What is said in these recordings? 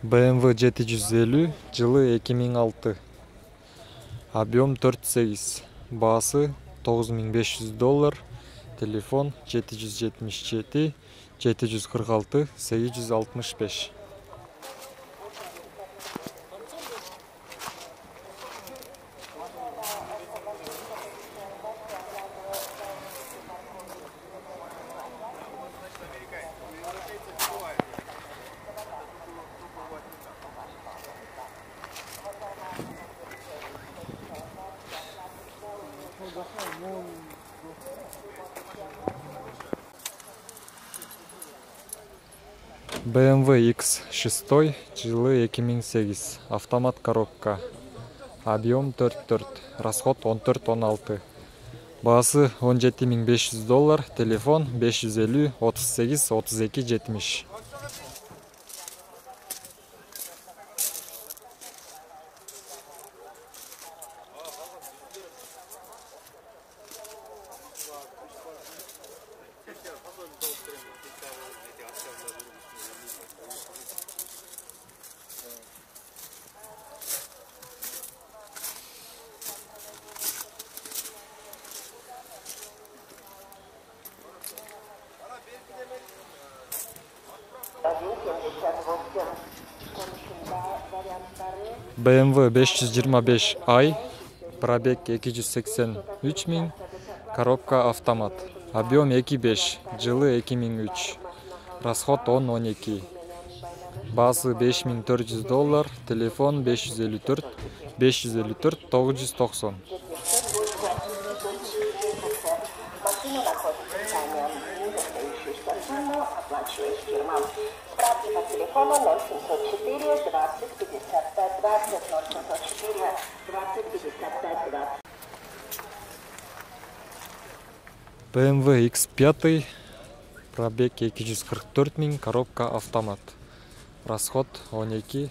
BMW 750 жылы 2006. Объем 4.8. Баасы $9500. Телефон 777 746 865. BMW X6 жылы 2008. Автомат коробка. Объем 4.4. Расход 14-16. Баасы $17500. Телефон 550 38 32 70. BMW 525i, пробег 283 000, коробка автомат. Объем 2.5, жылы 2003. Расход 10-12. Баасы $5400, телефон 554 990. Справки по телефону 0704 20 55 20 0704 20 55 20. BMW X5, пробег 244 000, коробка автомат. Расход 12,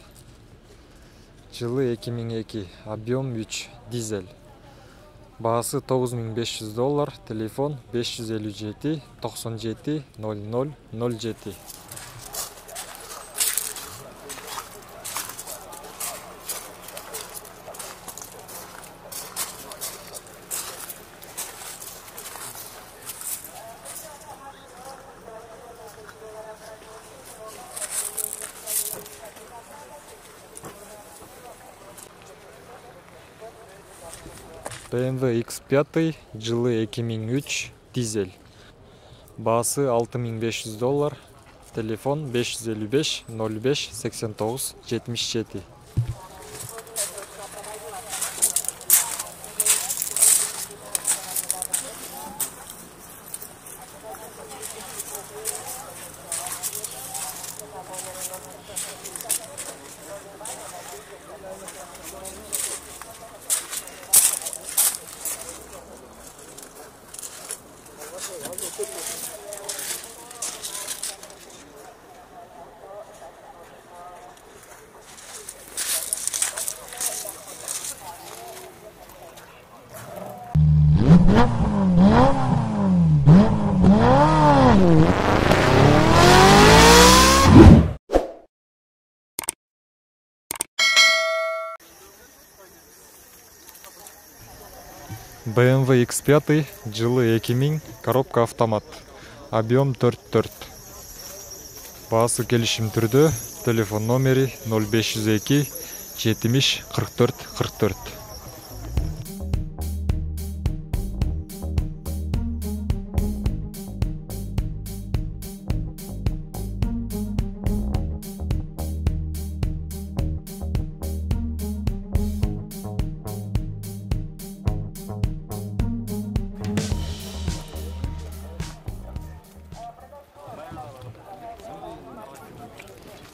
жылы 2002, объем 3, дизель. Баасы $9500, телефон 557 97 00 07. BMW X5, жылы 2003, дизель. Баасы $6500, телефон 555 05 89 77. BMW X5, жылы 2000, коробка автомат. Объем 4.4. Баасы келишим түрдө, телефон номери 0502 70 44 44.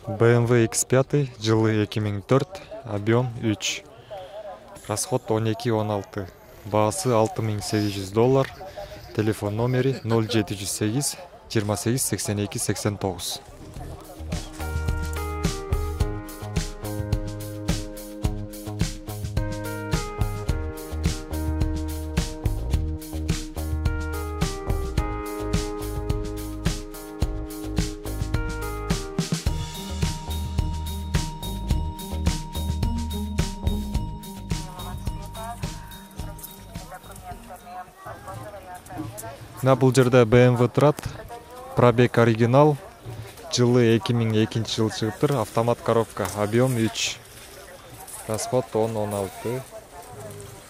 BMW X5, жылы 2004, объем 3. Расход 12-16. Баасы $6800. Телефон номери 0708 28 82 89. Мына бул жерде BMW турат. Пробег оригинал. Жылы 2002 жыл чыгыптыр. Автомат коробка. Объем 3. Расход 10-16.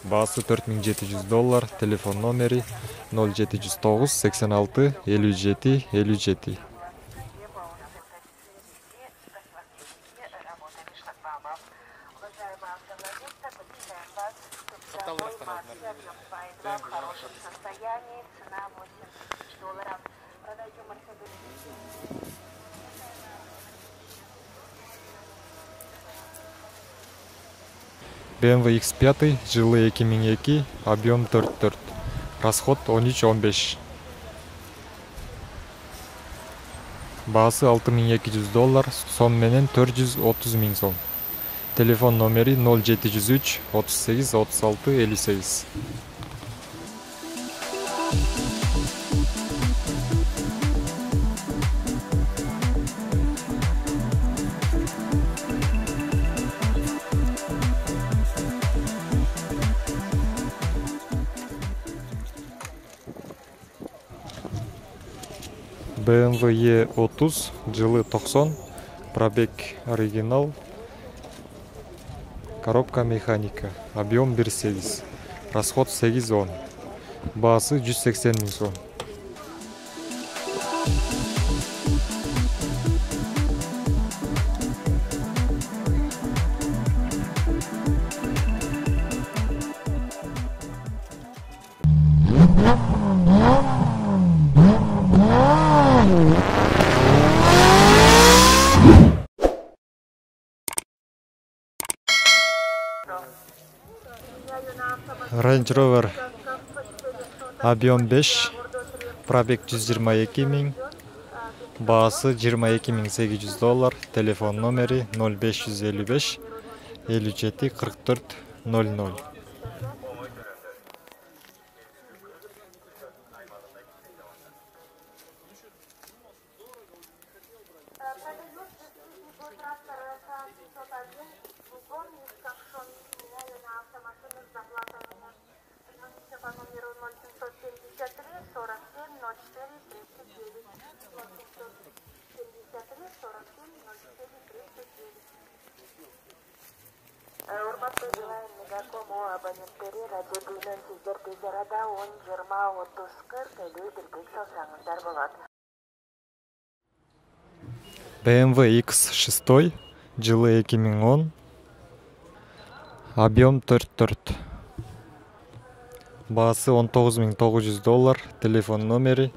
Баасы $4700. Телефон номери 0709 86 57 57. Уважаемые автовладельцы, посещаем вас. Информация, объем 2,2 в хорошем состоянии, цена $80. Продаем Мерседес. BMW X5 жылы 2002, объем 4. Расход 13-15. Баасы $6200, сом менен $430 000 сом. Телефон номери 0703 38 36 58. BMW E30 жылы 90, пробег оригинал, коробка механика, объем 1.8, расход 8-10, баасы 180 000 сом. Range Rover объем 5, пробег 122 000, баасы $22 800, телефон номери 0555 57 44 00. По номеру 0773 47 04 39 0773 47 04 39. Урматтуу Билайн Мегакому абоненттери радио Билайн сиздер тез арада 10 20 30 40 50 бирдик салсаңыздар болот. BMW X6 жылы 2010, объем 4. Баасы $19900, телефон номери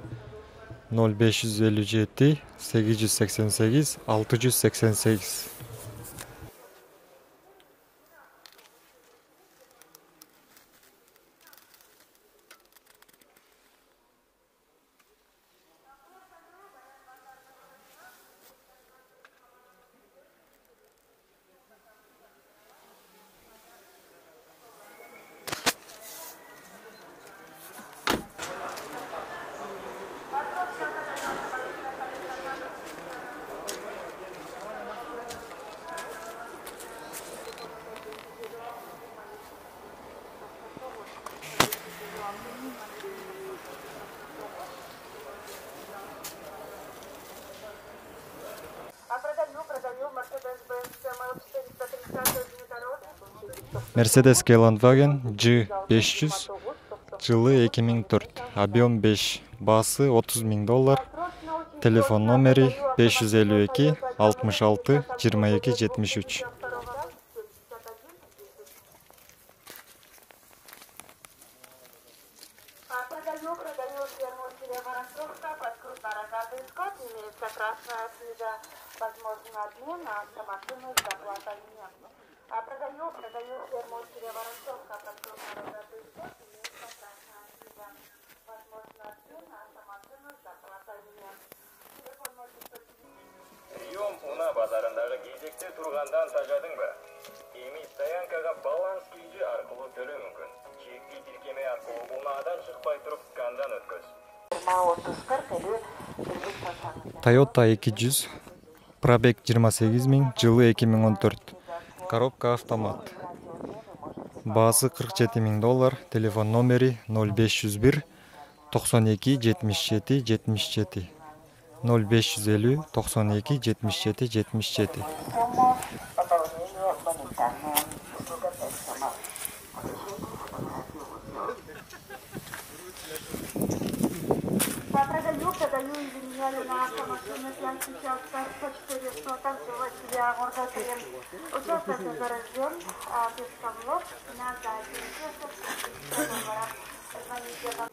0557 888 688. Продаю Mercedes-Benz CML 430 внедорожник. Mercedes Gelandwagen G500 жылы 2004, объем 5, баасы $30 000, телефон номери 552 66 22 73. Продаю ферму Воронцовка под крупнорогатый скот, имеется красная фига, возможно обмен на автомашину с доплатой нет. Продаю ферму Воронцовка под крупнорогатый скот, имеется красная фига, возможно обмен на автомашину с доплатой нет. Прием уна базарындағы кезекте тұрғандан тажадың ба? Эми стоянкаға баланс күйі арқылы төлеу мүмкін. Чекке тіркеме арқылы унадан шықпай тұрып скандан өткіз. Toyota 200, пробег 28 000, жылы 2014, коробка автомат. Баасы $47 000, телефон номери 0501 92 77 77 0550 92 77 77. Сумму пополнения моментальная. Услуга 5 суммов. Продаю, изменяю на автомашину, я сейчас по 400 танцевать для города Крем. Участок загражден, без камлов, на сайте. Звоните вам.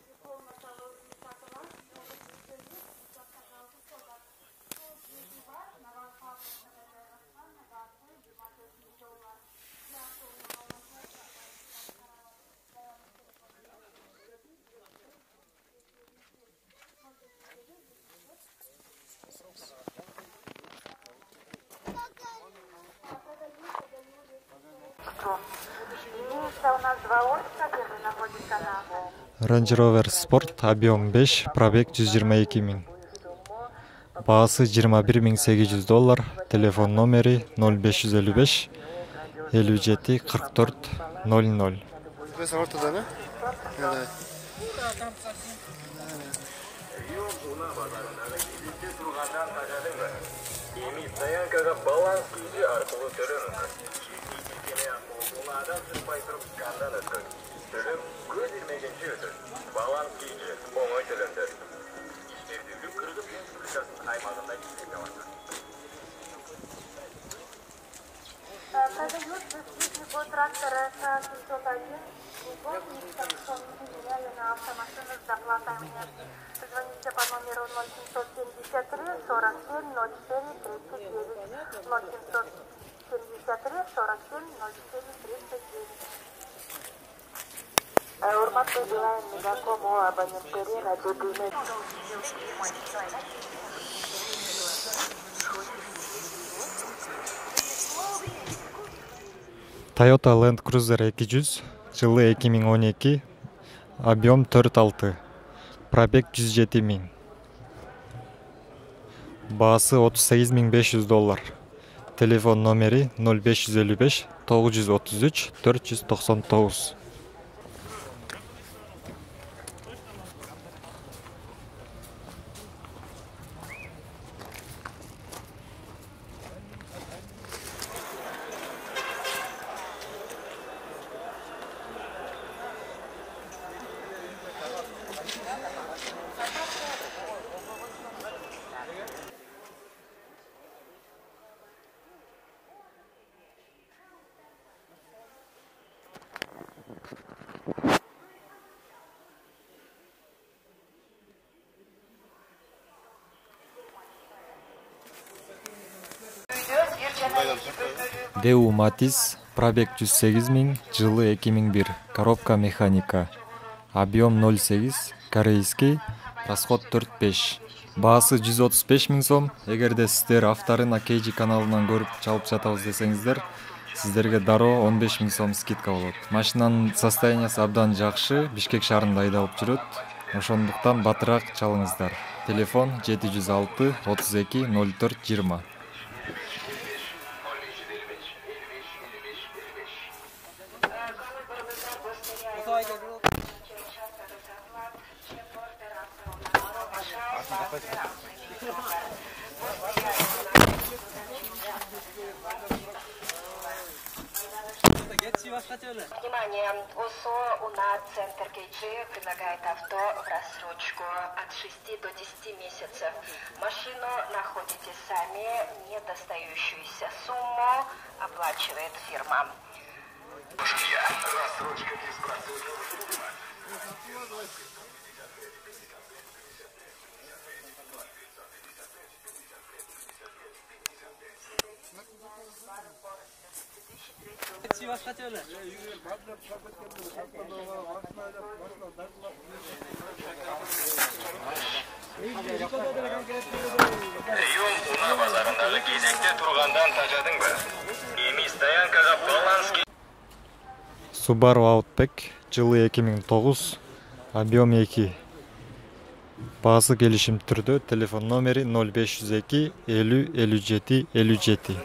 Имеется у нас два офиса, первый находится на Range Rover Sport объем 5, пробег 122 миң. Баасы $21,800, телефон номери 0555 57 44 00. Без ортада, да? Да. Эми стоянкага баланс кийүү аркылуу төлөө мүмкүн. Тиркеме аркылуу унаадан чыкпай туруп кандан өткөн. Төлөм көз ирмегенче өтөт. Баланс кийүү оңой төлөмдөр. Иштемдүүлүк Кыргыз Республикасынын аймагында жүзеге алынат. Продают беспилотный трактор СА-701. Меняю на автомашину с доплатой мне. Звоните по номеру 0773 47 04 39. 0773 47 04 39. Урматтуу Билайн Мегакому абоненттери радио dinleyin. Toyota Land Cruiser 200, жылы 2012, объем 4.6, пробег 107 миң. Баасы $38,500. Телефон номери 0555 933 499. Дэу Матис, пробег 108 миң, жылы 2001, коробка механика, объем 0,8, корейский, расход 4,5. Баасы 135 миң сом. Эгерде сиздер авторына KG каналынан көрүп чалып жатабыз десеңиздер, сиздерге дароо 15 миң сом скидка болот. Машинанын состояниясы абдан жакшы, Бишкек шаарында айдалып жүрөт. Ошондуктан батыраак чалыңыздар. Телефон 706 32 04 20. Внимание! ОСО УНА Центр КG предлагает авто в рассрочку от 6 до 10 месяцев. Машину находите сами, недостающуюся сумму оплачивает фирма. Рассрочка без процентов. Уна базарындагы кезекте тургандан тажадыңбы? Эми стоянкага баланс Subaru Outback, жылы 2009, объем 2. Баасы келишим түрдө, телефон номери 0502 50 57 57.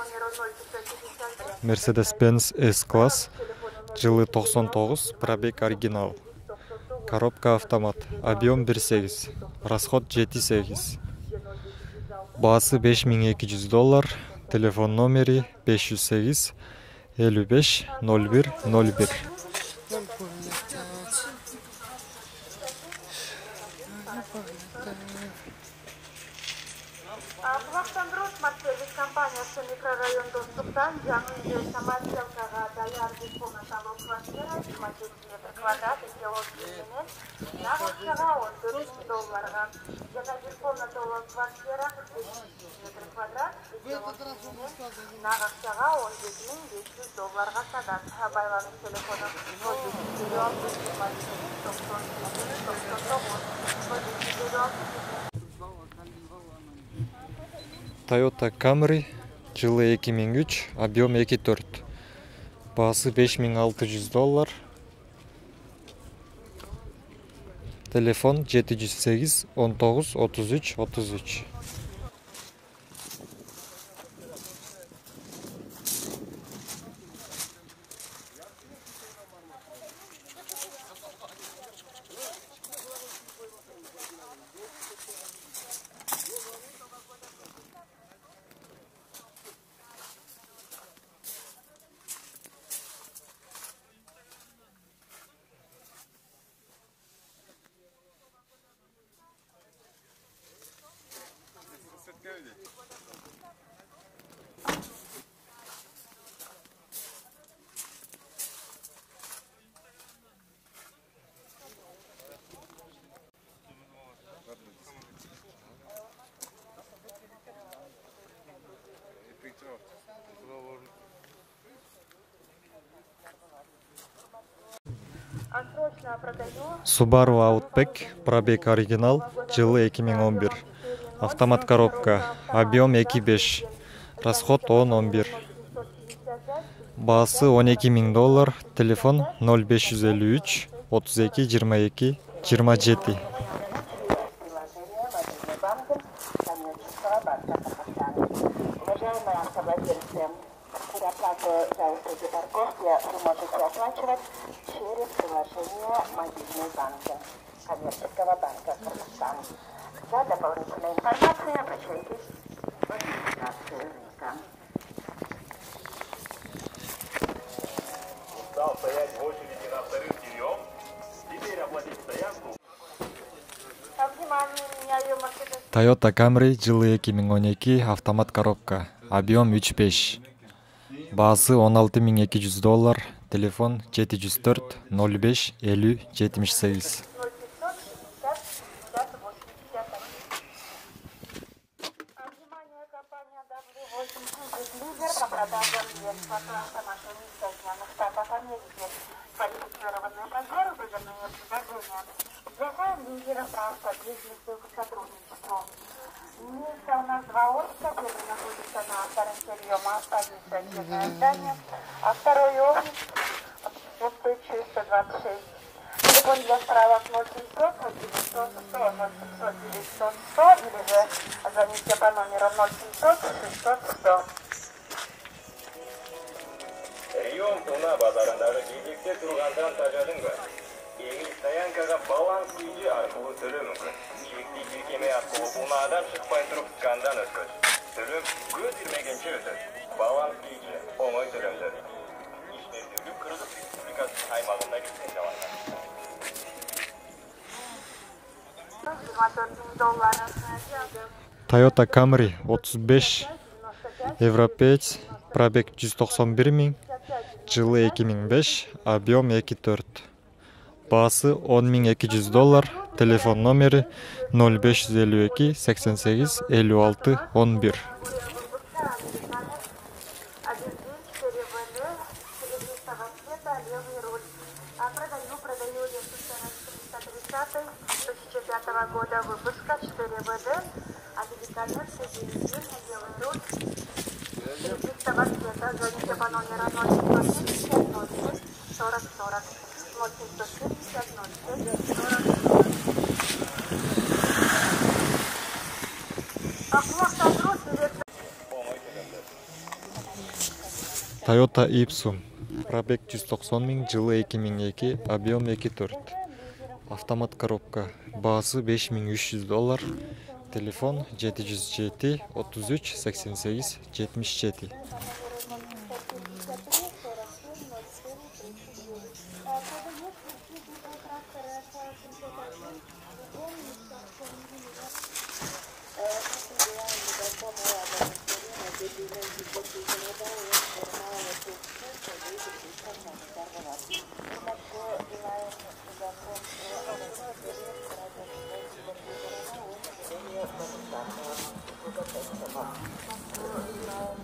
номеру 0550. Mercedes-Benz S-класс, жылы 99, пробег оригинал. Коробка автомат, объем 1.8, расход 7.8. Баасы $5200, телефон номери 508 55 01 01. Құлақтандыру смарт-сервис компаниясы микрорайон доступтан жаңы үйде самоотделкаға даяр комнаталы квартира 27 метр квадрат экологиясымен нақ ақшаға $14,000-ға, жаңа комнаталы квартира 45 метр квадрат экологиясымен нақ ақшаға $17,500-ға сатады. Байланыс телефоны 0 Toyota Camry, жылы 2003, объем 2.4. Баасы $5600. Телефон 708 19 33 33. Subaru Outback, пробег оригинал, жылы 2011. Автомат коробка, объем 2.5, расход 10-11. Баасы $12,000, телефон 0553 32 22 27. При оплате за услуги парковки вы можете оплачивать через приложение мобильной банки коммерческого банка Казахстан. За дополнительной информацией обращайтесь в администрацию рынка. Устал стоять в очереди на вторых прием? Теперь оплатить стоянку. Toyota Camry, жылы 2012, автомат коробка, объем 3.5. Баасы $16,200, телефон 704 05 50 78. Лидер по продажам средств автомашин из Соединенных Штатов Америки. Квалифицированные партнеры выгодные предложения. Заявляем лидера прав подвижности к сотрудничеству. Имеется у нас два офиса. Первый находится на втором приема административное здание, а второй офис устойчивый 126. Телефон для справок 0700 900 100 0800 900 100 или же звоните по номеру 0700 600 100. Прием Туна базарындағы кезекте тұрғандан тажадыңғы. Еңіл стоянкаға баланс кейде арқылы төлі мүмкін. Шекті кекеме арқылы ұнадан шықпай тұрып скандан өткіз. Төлім көз ермегенше өтіз. Баланс кейде оңай төлімді. Ешмердегі Қырғыз Республикасы аймағында кеткен жаланған. Toyota Camry 35, Европеец, пробег 191 000, жылы 2005, объем 2.4. Баасы $10,200, телефон номері 0552 88 56 11. Продаю Lexus 2005 года выпуска 4ВД, а великолепный бензин, белый руль, серебристого цвета. Звоните по номеру 0770 06 40 40 0770 06 40 40. Toyota Ipsum. Пробег 190 000, жылы 2002, объем 2.4. Автомат коробка. Баасы $5300. Телефон 707 33 88 77.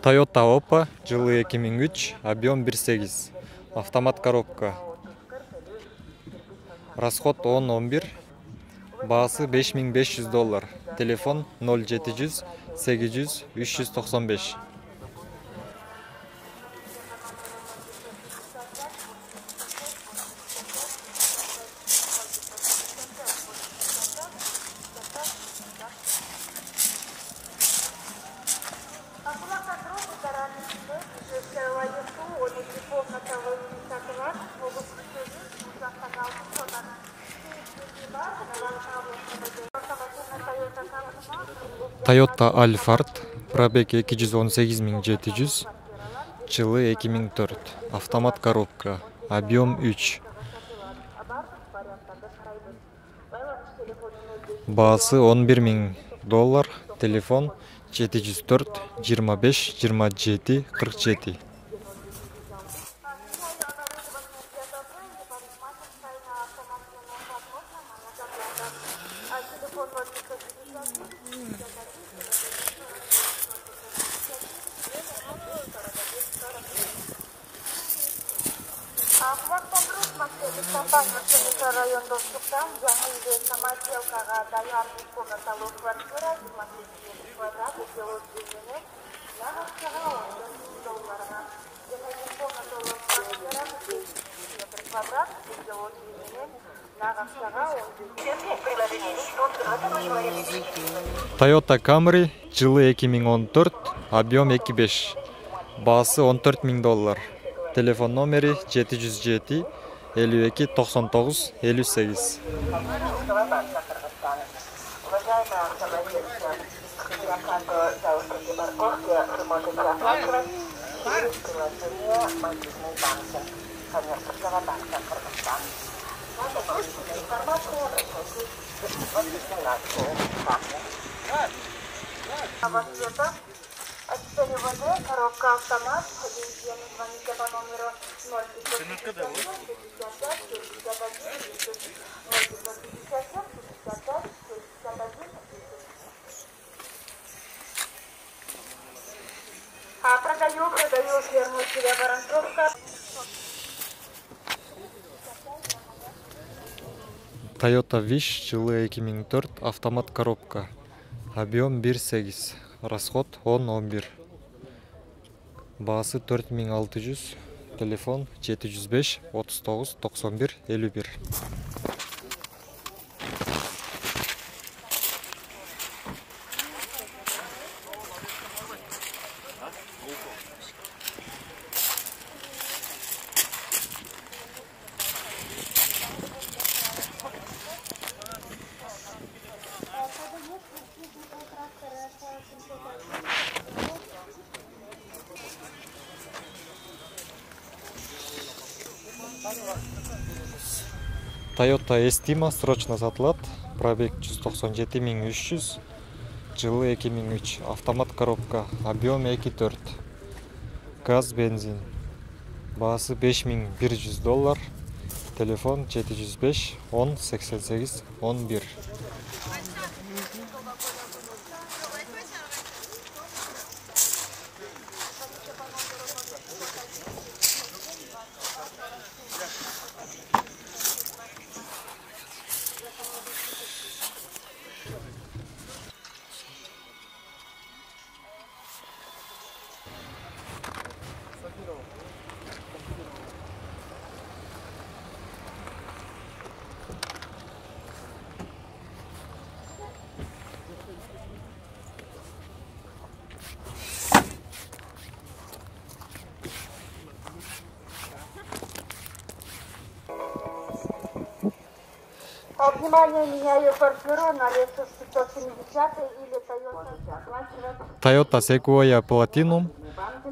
Toyota Oppa, жылы 2003, объем 1.8. Автомат коробка. Расход 10-11. Баасы $5500. Телефон 0700 800 395. Toyota Alphard, пробег 218 700, жылы 2004, автомат коробка, объем 3. Баасы $11 000, телефон 704 25 27 47. Район Доступта, жаңы самоделкаға даярдық комнаталы квартира 28 квадрат, село Зелене, нағашыға $10,000. Жаңы комнаталы квартира 10 квадрат, село Зелене, нағашыға $10,000. Toyota Camry, жылы 2014, объем 2.5. Баасы $14,000. Телефон номері 707 52 99 58. Уважаемые автомобилисты, прокат за услуги парковки вы можете оплачивать через приложение «Мобильный банкинг» коммерческого банка Кыргызстан. Наша полученная информация обращайтесь в администрацию банка. Цвета. От перевода коробка автомат. Звоните по номеру 0557 65 61 0557 65 61. Продаю ферму «Селя Воронцовка». Toyota Wish, жылы 2004, автомат коробка, объем 1.8, расход 10-11. Баасы 4600, телефон 705 39 91 51. Toyota Estima срочно сатылат. Пробег 197 300, жылы 2003, автомат коробка, объем 2.4. Газ, бензин. Баасы $5100. Телефон 705 10 88 11. Внимание, меняю квартиру на Lexus 570 или Toyota Sequoia Platinum,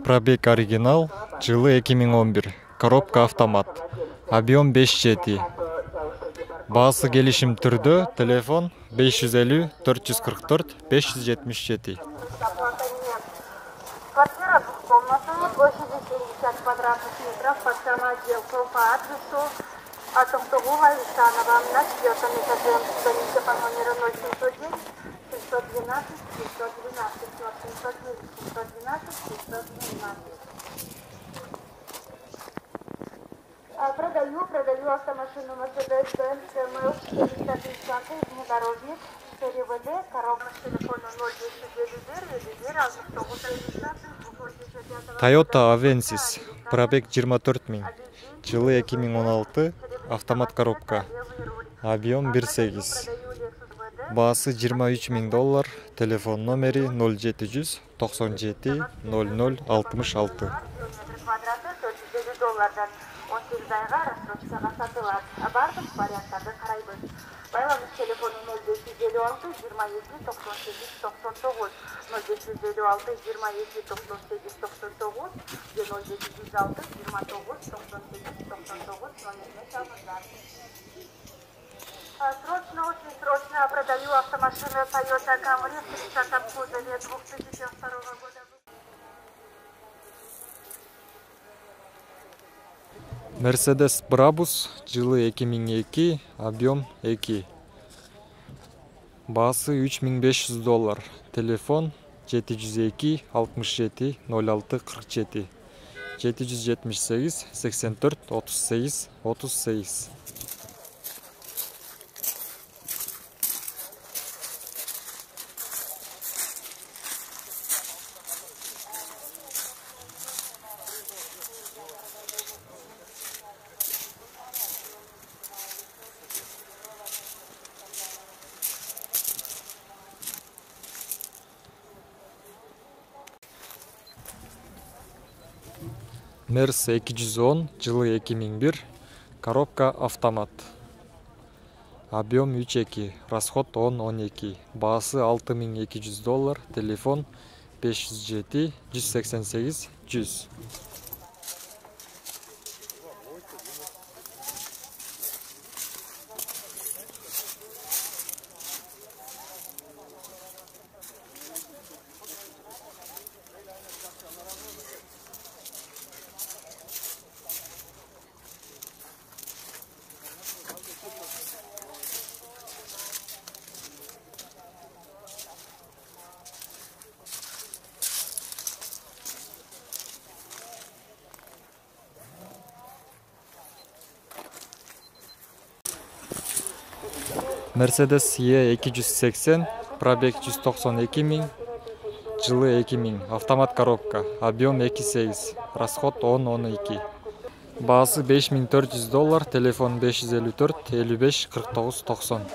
пробег оригинал, жылы 2011, коробка автомат, объем 5G. Баасы келишим түрдө, телефон 550 444 577. Квартира двухкомнатная, площадью 70 квадратных метров, подставная отделка по адресу Атомтогова Исанова на 4-м этаже. Звоните по номеру 0709 712 712 712 712. Продаю автомашину Mercedes-Benz CML 430 внедорожник, 4ВД, коробка с телефона 02 Toyota Avensis, пробег 24 000, жылы 2016, автомат коробка, объем 1.8. Баасы $23 000, телефон номери 0700 97 00 66. $18 айга рассрочкага сатылат. Бардык варианттарды карайбыз. Байланыш телефону 0556 22 98 99 0556 22 98 99 же 0506 29 98 99 номерине чалыңыздар. Срочно, очень срочно продаю автомашину Toyota Camry в 30-м кузове 2002 года. Mercedes Brabus, жылы 2002, объем 2. Баасы $3500, телефон 702 67 06 47 778 84 38 38. Мерс 210, жылы 2001, коробка автомат. Объем 3.2, расход 10-12, баасы $6200, телефон 507 188 100. Mercedes E280, пробег 192 000, жылы 2000, автомат коробка, объем 2.8, расход 10-12. Баасы $5400, телефон 554 55 49 90.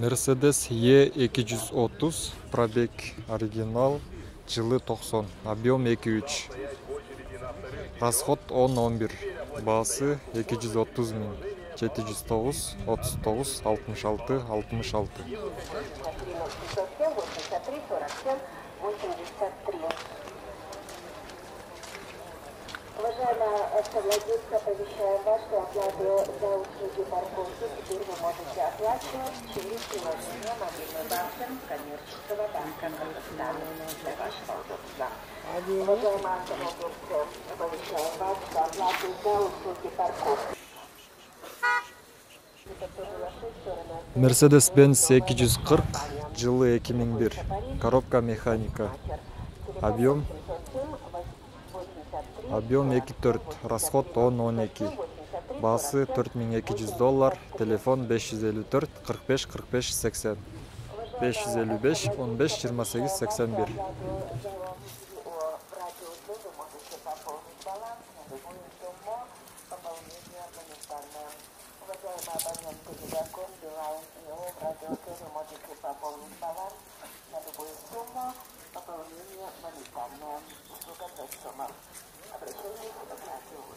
Mercedes E230, пробег оригинал, жылы 90, объем 2.3, расход 10-11, баасы $230 000, 709 39 66 66. Уважаемая автовладельца, оповещаем вас, что оплату за услуги парковки теперь вы можете оплачивать через приложение мобильный банкинг коммерческого банка Казахстана для вашего удобства. Уважаемая автовладельца, оповещаем вас, что оплату за услуги парковки. Mercedes-Benz 240, жылы 2001, коробка механика, объем 2.4, расход 10-12, Баасы $4200, телефон 554 45 45 80. 555 15 28 81. Обращение к оператору.